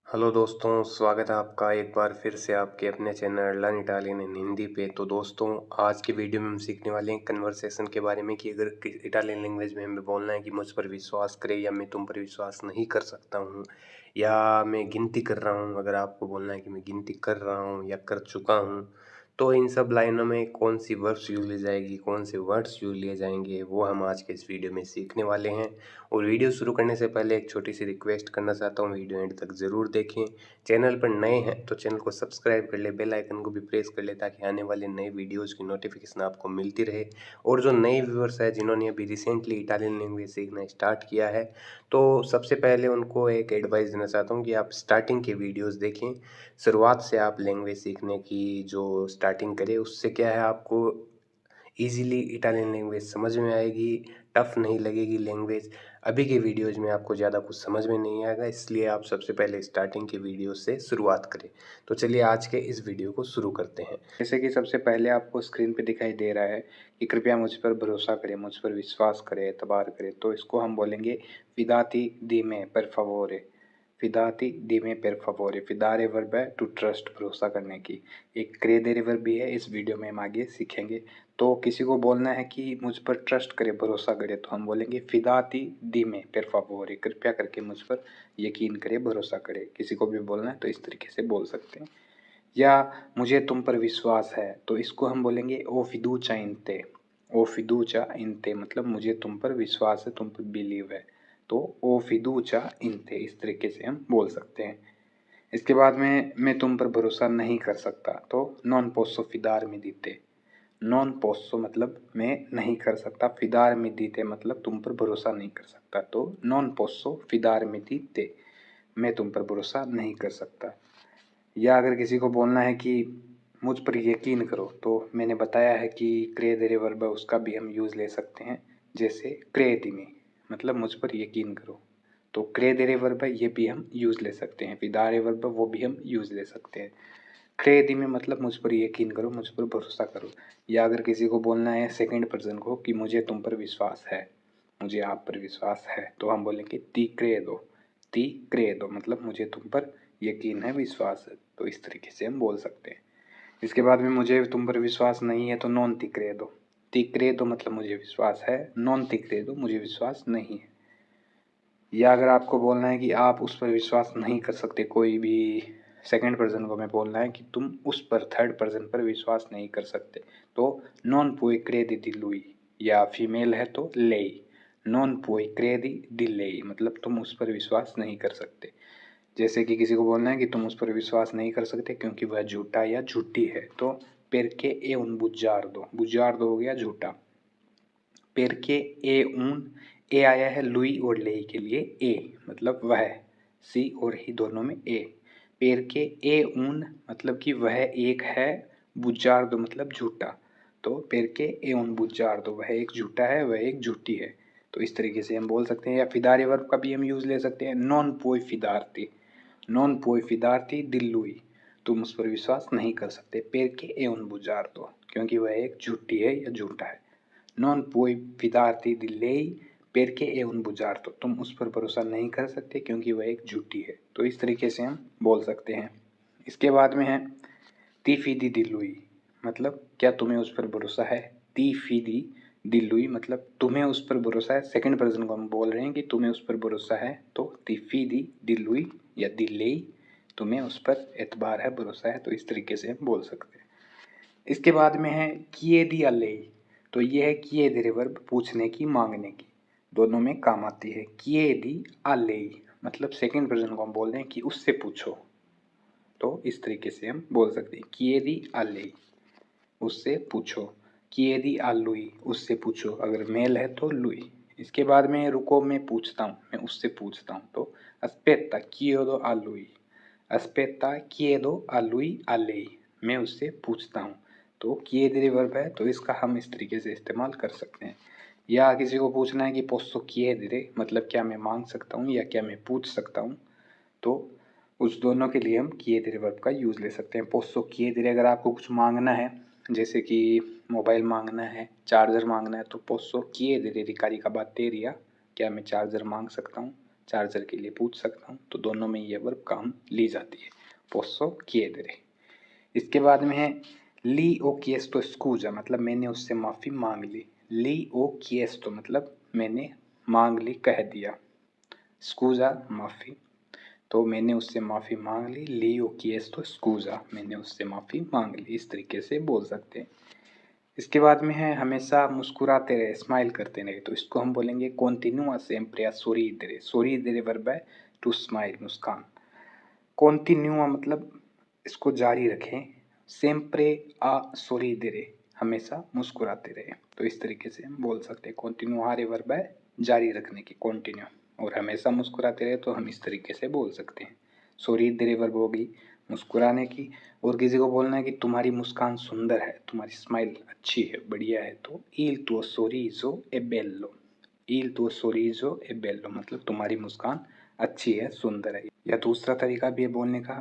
Hello दोस्तों, स्वागत है आपका एक बार फिर से आपके अपने चैनल लर्न इटालियन इन हिंदी पे। तो दोस्तों, आज की वीडियो में हम सीखने वाले हैं कन्वर्सेशन के बारे में कि अगर इटालियन लैंग्वेज में हमें बोलना है कि मुझ पर विश्वास करें या मैं तुम पर विश्वास नहीं कर सकता हूँ, या मैं गिनती कर रहा हूँ। अगर आपको बोलना है कि मैं गिनती कर रहा हूँ या कर चुका हूँ, तो इन सब लाइनों में कौन सी वर्ब्स यूज ली जाएगी, कौन से वर्ड्स यूज लिए जाएंगे, वो हम आज के इस वीडियो में सीखने वाले हैं। और वीडियो शुरू करने से पहले एक छोटी सी रिक्वेस्ट करना चाहता हूँ, वीडियो एंड तक ज़रूर देखें। चैनल पर नए हैं तो चैनल को सब्सक्राइब कर ले, बेल आइकन को भी प्रेस कर ले, ताकि आने वाले नए वीडियोज़ की नोटिफिकेशन आपको मिलती रहे। और जो नए व्यूअर्स हैं जिन्होंने अभी रिसेंटली इटालियन लैंग्वेज सीखना स्टार्ट किया है, तो सबसे पहले उनको एक एडवाइस देना चाहता हूँ कि आप स्टार्टिंग के वीडियोज़ देखें। शुरुआत से आप लैंग्वेज सीखने की जो स्टार्टिंग करें, उससे क्या है, आपको ईज़िली इटालियन लैंग्वेज समझ में आएगी, टफ़ नहीं लगेगी लैंग्वेज। अभी के वीडियोज़ में आपको ज़्यादा कुछ समझ में नहीं आएगा, इसलिए आप सबसे पहले स्टार्टिंग के वीडियो से शुरुआत करें। तो चलिए आज के इस वीडियो को शुरू करते हैं। जैसे कि सबसे पहले आपको स्क्रीन पे दिखाई दे रहा है कि कृपया मुझ पर भरोसा करें, मुझ पर विश्वास करें, एतबार करें। तो इसको हम बोलेंगे फिदाती दी में पर favore। फिदाती दी में पर favore। फिदारे वर्ब है टू ट्रस्ट, भरोसा करने की। एक क्रेदेरे वर्ब भी है, इस वीडियो में हम आगे सीखेंगे। तो किसी को बोलना है कि मुझ पर ट्रस्ट करे, भरोसा करे, तो हम बोलेंगे फिदाती दी में पर favore। कृपया करके मुझ पर यकीन करे, भरोसा करे। किसी को भी बोलना है तो इस तरीके से बोल सकते हैं। या मुझे तुम पर विश्वास है, तो इसको हम बोलेंगे ओ फिदूचा इन ते। ओ फिदूचा इन ते मतलब मुझे तुम पर विश्वास है, तुम पर बिलीव है। तो ओ फिदूचा इन ते इस तरीके से हम बोल सकते हैं। इसके बाद में मैं तुम पर भरोसा नहीं कर सकता, तो नॉन पोसो फिदार में दीते। नॉन पोसो मतलब मैं नहीं कर सकता, फिदार में दीते मतलब तुम पर भरोसा नहीं कर सकता। तो नॉन पोसो फिदार में दीते, मैं तुम पर भरोसा नहीं कर सकता। या अगर किसी को बोलना है कि मुझ पर यकीन करो, तो मैंने बताया है कि क्रेदेरे वर्ब है, उसका भी हम यूज़ ले सकते हैं। जैसे क्रेदिमी मतलब मुझ पर यकीन करो, तो क्रेदेरे वर्ब है, ये भी हम यूज़ ले सकते हैं। फिदारे वर्ब है, वो भी हम यूज़ ले सकते हैं। क्रेदिमी मतलब मुझ पर यकीन करो, मुझ पर भरोसा करो। या अगर किसी को बोलना है सेकंड पर्सन को कि मुझे तुम पर विश्वास है, मुझे आप पर विश्वास है, तो हम बोलेंगे ती क्रेदो। ती क्रेदो मतलब मुझे तुम पर यकीन है, विश्वास है। तो इस तरीके से हम बोल सकते हैं। इसके बाद में मुझे तुम पर विश्वास नहीं है, तो नॉन ती क्रेदो। ती क्रेदो मतलब मुझे विश्वास है, नॉन ती क्रेदो मुझे विश्वास नहीं है। या अगर आपको बोलना है कि आप उस पर विश्वास नहीं कर सकते, कोई भी सेकंड पर्सन को हमें बोलना है कि तुम उस पर, थर्ड पर्सन पर विश्वास नहीं कर सकते, तो नॉन पुoi credi di lui। या फीमेल है तो लेई। नॉन पुoi credi di lei मतलब तुम उस पर विश्वास नहीं कर सकते। जैसे कि किसी को बोलना है कि तुम उस पर विश्वास नहीं कर सकते क्योंकि वह झूठा या झूठी है, तो perché è un bugiardo। bugiardo हो गया झूठा। पेरके ए ऊन, ए आया है लुई और लेई के लिए, ए मतलब वह, सी और ही दोनों में ए। पेरके ए ऊन मतलब कि वह एक है, बुज्जार्दो मतलब झूठा। तो पेरके ए ऊन बुज्जार्दो, वह एक झूठा है, वह एक झूठी है। तो इस तरीके से हम बोल सकते हैं। या फिदारे वर्ब का भी हम यूज ले सकते हैं। नॉन पोई फिदारती, नॉन पोई फिदारती दिल्लुई, तुम उस पर विश्वास नहीं कर सकते। पेरके ए उन बुज्जार्दो क्योंकि वह एक झूठी है या झूठा है। Non puoi fidarti di lei perché è un bugiardo, तुम उस पर भरोसा नहीं कर सकते क्योंकि वह एक झूठी है। तो इस तरीके से हम बोल सकते हैं। इसके बाद में है ती fidi di lui मतलब क्या तुम्हें उस पर भरोसा है। ती fidi di lui मतलब तुम्हें उस पर भरोसा है। सेकंड पर्सन को हम बोल रहे हैं कि तुम्हें उस पर भरोसा है, तो ती fidi di lui या di lei, तुम्हें उस पर एतबार है, भरोसा है। तो इस तरीके से हम बोल सकते हैं। इसके बाद में है chiedi a lei, तो ये है chiedere वर्ब, पूछने की, मांगने की, दोनों में काम आती है। chiedi a lei मतलब सेकंड पर्सन को हम बोल रहे हैं कि उससे पूछो, तो इस तरीके से हम बोल सकते हैं। chiedi a lei उससे पूछो। chiedi a lui उससे पूछो, अगर मेल है तो lui। इसके बाद में रुको मैं पूछता हूँ, मैं उससे पूछता हूँ, तो aspetta chiedo a lui। aspetta chiedo a lui a lei मैं उससे पूछता हूँ। तो chiedere वर्ब है, तो इसका हम इस तरीके से इस्तेमाल कर सकते हैं। या किसी को पूछना है कि posso chiedere मतलब क्या मैं मांग सकता हूँ या क्या मैं पूछ सकता हूँ, तो उस दोनों के लिए हम chiedere वर्ब का यूज़ ले सकते हैं। posso chiedere अगर आपको कुछ मांगना है, जैसे कि मोबाइल मांगना है, चार्जर मांगना है, तो posso chiedere di caricabatteria क्या मैं चार्जर मांग सकता हूँ, चार्जर के लिए पूछ सकता हूँ, तो दोनों में ये वर्ब काम ली जाती है। पोसो chiedere। इसके बाद में है ली ओ chiesto scusa, मतलब मैंने उससे माफ़ी मांग ली। ली ओ chiesto मतलब मैंने मांग ली, कह दिया। स्कूजा माफ़ी, तो मैंने उससे माफ़ी मांग ली। ली ओ chiesto scusa, मैंने उससे माफ़ी मांग ली। इस तरीके से बोल सकते हैं। इसके बाद में है हमेशा मुस्कुराते रहे, स्माइल करते रहे, तो इसको हम बोलेंगे continua sempre a sorridere। sorridere verb है टू स्माइल, मुस्कान। continua मतलब इसको जारी रखें। sempre a sorridere हमेशा मुस्कुराते रहे, तो इस तरीके से हम बोल सकते हैं। continuare वर्ब है जारी रखने की, continue, और हमेशा मुस्कुराते रहे तो हम इस तरीके से बोल सकते हैं। sorridere वर्ब होगी मुस्कुराने की, और किसी को बोलना है कि तुम्हारी मुस्कान सुंदर है, तुम्हारी स्माइल अच्छी है, बढ़िया है, तो il tuo sorriso è bello। il tuo sorriso è bello मतलब तुम्हारी मुस्कान अच्छी है, सुंदर है। या दूसरा तरीका भी है बोलने का,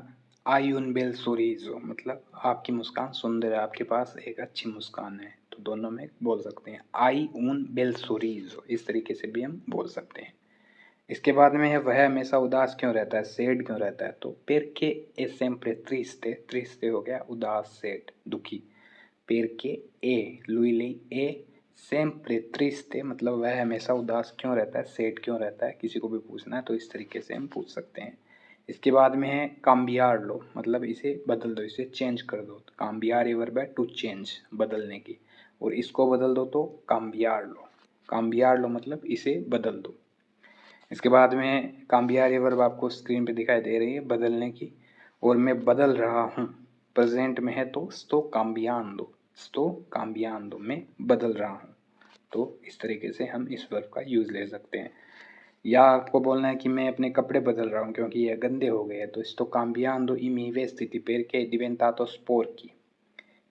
hai un bel sorriso मतलब आपकी मुस्कान सुंदर है, आपके पास एक अच्छी मुस्कान है, तो दोनों में बोल सकते हैं। hai un bel sorriso, इस तरीके से भी हम बोल सकते हैं। इसके बाद में है वह हमेशा उदास क्यों रहता है, सैड क्यों रहता है, तो perché è sempre triste। triste हो गया उदास, सैड दुखी। perché è lui è sempre triste मतलब वह हमेशा उदास क्यों रहता है, सैड क्यों रहता है, किसी को भी पूछना है तो इस तरीके से हम पूछ सकते हैं। इसके बाद में है cambiarlo मतलब इसे बदल दो, इसे चेंज कर दो। cambiare वर्ब है टू चेंज, बदलने की, और इसको बदल दो तो cambiarlo। cambiarlo मतलब इसे बदल दो। इसके बाद में cambiare वर्ब आपको स्क्रीन पे दिखाई दे रही है, बदलने की, और मैं बदल रहा हूँ। प्रेजेंट में है तो sto cambiando। sto cambiando मैं बदल रहा हूँ, तो इस तरीके से हम इस वर्ब का यूज़ ले सकते हैं। या आपको बोलना है कि मैं अपने कपड़े बदल रहा हूँ क्योंकि ये गंदे हो गए हैं, तो sto cambiando i miei vestiti perché è diventato sporchi।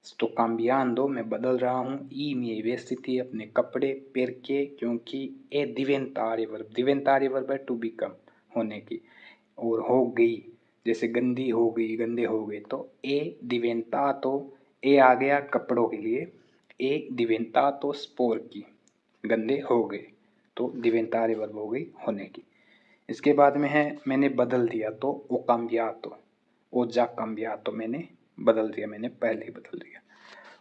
sto cambiando मैं बदल रहा हूँ, i miei vestiti अपने कपड़े, perché क्योंकि, è diventare वर्ब है टू बिकम, होने की, और हो गई जैसे गंदी हो गई, गंदे हो गए, तो è diventato, ए आ गया कपड़ों के लिए, è diventato sporchi गंदे हो गए, तो diventare वर्ब हो गई होने की। इसके बाद में है मैंने बदल दिया, तो o cambiato। ओ già cambiato मैंने बदल दिया, मैंने पहले ही बदल दिया।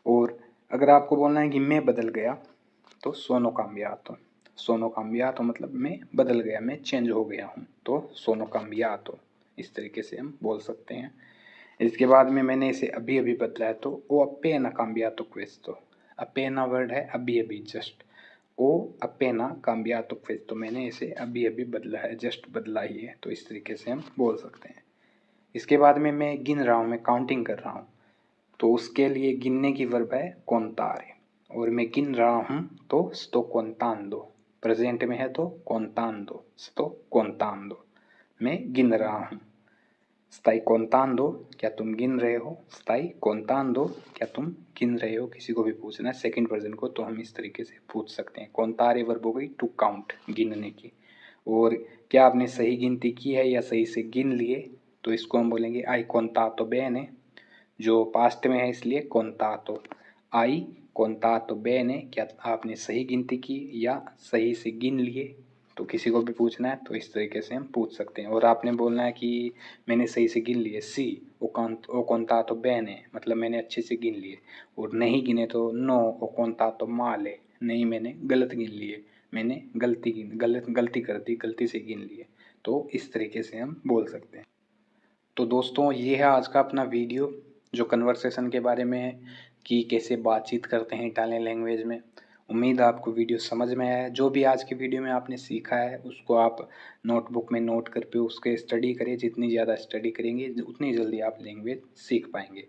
और अगर आपको बोलना है कि मैं बदल गया, तो sono cambiato। sono cambiato मतलब मैं बदल गया, मैं चेंज हो गया हूँ, तो sono cambiato इस तरीके से हम बोल सकते हैं। इसके बाद में मैंने इसे अभी अभी बदला है, तो o appena cambiato questo। appena word है अभी अभी, just. o appena cambiato questo मैंने इसे अभी अभी बदला है, जस्ट बदला ही है, तो इस तरीके से हम बोल सकते हैं। इसके बाद में मैं गिन रहा हूँ, मैं काउंटिंग कर रहा हूँ, तो उसके लिए गिनने की वर्ब है contare। और मैं गिन रहा हूँ तो sto contando। प्रेजेंट में है तो contando, sto contando मैं गिन रहा हूँ। stai contando क्या तुम गिन रहे हो, stai contando क्या तुम गिन रहे हो, किसी को भी पूछना है सेकंड पर्सन को, तो हम इस तरीके से पूछ सकते हैं। contare वर्ब हो गई टू काउंट, गिनने की, और क्या आपने सही गिनती की है या सही से गिन लिए, तो इसको हम बोलेंगे hai contato bene। जो पास्ट में है इसलिए contato। hai contato bene क्या आपने सही गिनती की या सही से गिन लिए, तो किसी को भी पूछना है तो इस तरीके से हम पूछ सकते हैं। और आपने बोलना है कि मैंने सही से गिन लिए, सी o contato bene मतलब मैंने अच्छे से गिन लिए, और नहीं गिने तो no o contato male नहीं मैंने गलत गिन लिए, मैंने गलती कर दी, गलती से गिन लिए, तो इस तरीके से हम बोल सकते हैं। तो दोस्तों ये है आज का अपना वीडियो जो कन्वर्सेशन के बारे में है कि कैसे बातचीत करते हैं इटालियन लैंग्वेज में। उम्मीद है आपको वीडियो समझ में आया है। जो भी आज की वीडियो में आपने सीखा है उसको आप नोटबुक में नोट करके उसके स्टडी करिए। जितनी ज़्यादा स्टडी करेंगे उतनी जल्दी आप लैंग्वेज सीख पाएंगे।